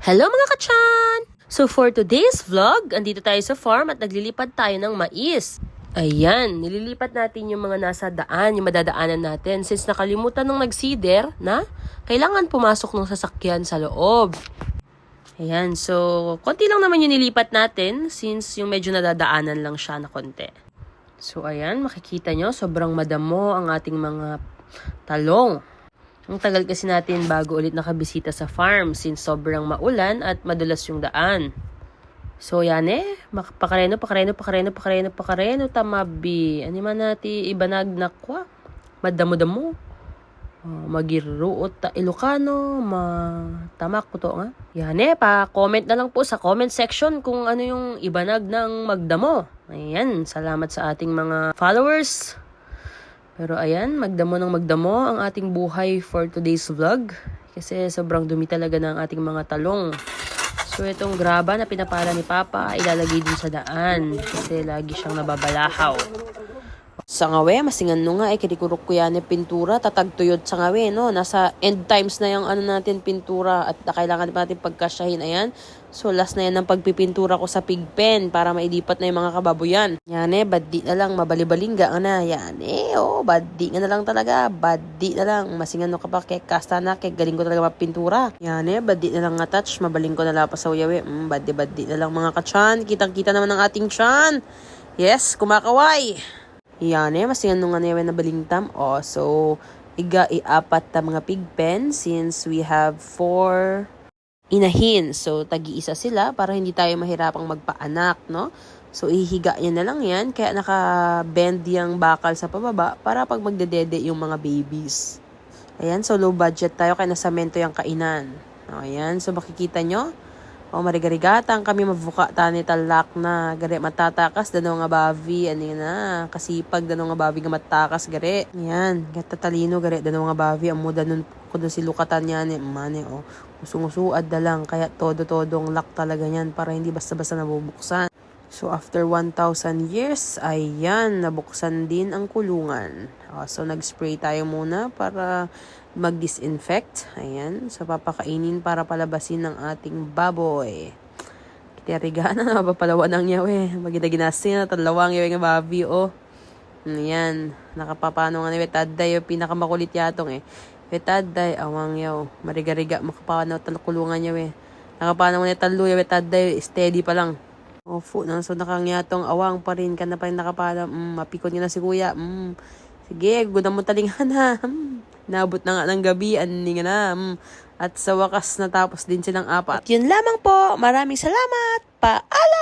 Hello mga kachan! So for today's vlog, andito tayo sa farm at naglilipad tayo ng mais. Ayan, nililipat natin yung mga nasa daan, yung madadaanan natin since nakalimutan nung nag-seeder na kailangan pumasok ng sasakyan sa loob. Ayan, so konti lang naman yung nilipat natin since yung medyo nadadaanan lang siya na konti. So ayan, makikita nyo, sobrang madamo ang ating mga talong. Ang tagal kasi natin bago ulit nakabisita sa farm since sobrang maulan at madulas yung daan. So yan pakareno, tamabi. Ano man natin ibanag na kwa? Madamo-damo. Magiruot ta Ilocano, matamak po to nga. Yan pa-comment na lang po sa comment section kung ano yung ibanag ng magdamo. Ayan, salamat sa ating mga followers. Pero ayan, magdamo ang ating buhay for today's vlog. Kasi sobrang dumi talaga ng ating mga talong. So itong graba na pinapala ni Papa, ilalagay din sa daan. Kasi lagi siyang nababalahaw. Sa ngawe, masingan no nga, kinikurok ko yan yung pintura, tatagtuyod sa ngawe, no? Nasa end times na yung ano natin pintura at kailangan natin pagkasyahin, ayan. So last na yan ng pagpipintura ko sa pig pen para mailipat na yung mga kababoyan. Yan baddi na lang, mabalibalingga na, yan baddi na lang talaga, baddi na lang. Masingan no ka pa, kay kasta na, kay galing ko talaga mapintura. Yan baddi na lang nga touch, mabaling ko na lang pa sa uyawi. Baddi na lang mga kachan, kitang-kita naman ng ating chan. Yes, kumakaway. Yan masingan nung na balingtam. So, iapat ta mga pig pen since we have 4 inahin. So, tagi-isa sila para hindi tayo mahirapang magpaanak, no? So, ihiga niya na lang yan. Kaya naka-bend yung bakal sa pababa para pag magdedede yung mga babies. Ayan, so low budget tayo kaya nasamento yung kainan. Ayan, so makikita nyo. Marigarigatang kami mabuka tani talak na gari matatakas dano nga bavi ani na kasipag dano nga bavi nga matakas gari yan gatatalino gari dano nga bavi amo danon kuno si lukatan yan mane usungusuad da lang kaya todo-todong lock talaga yan para hindi basta-basta nabubuksan. So after 1,000 years ayan nabuksan din ang kulungan. So nag-spray tayo muna para mag-disinfect. Ayan. So papakainin para palabasin ng ating baboy. Kitiriga na mapapalawan ng yawe. Magidaginasin na talawang yawe nga babi Ayan. Nakapapano nga ni Wetaday yung pinakamakulit yatong Wetaday awang yaw. Mariga-riga makapano talkulungan yawe. Nakapano nga ni talo yawe Wetaday steady pa lang. So nakangyatong awang pa rin ka na pa rin nakapala. Mapikon nyo na si kuya. Sige, gudang mo talingan ha. Nabot na nga ng gabi, ani nga na. At sa wakas natapos din silang 4. At yun lamang po. Maraming salamat. Paalam!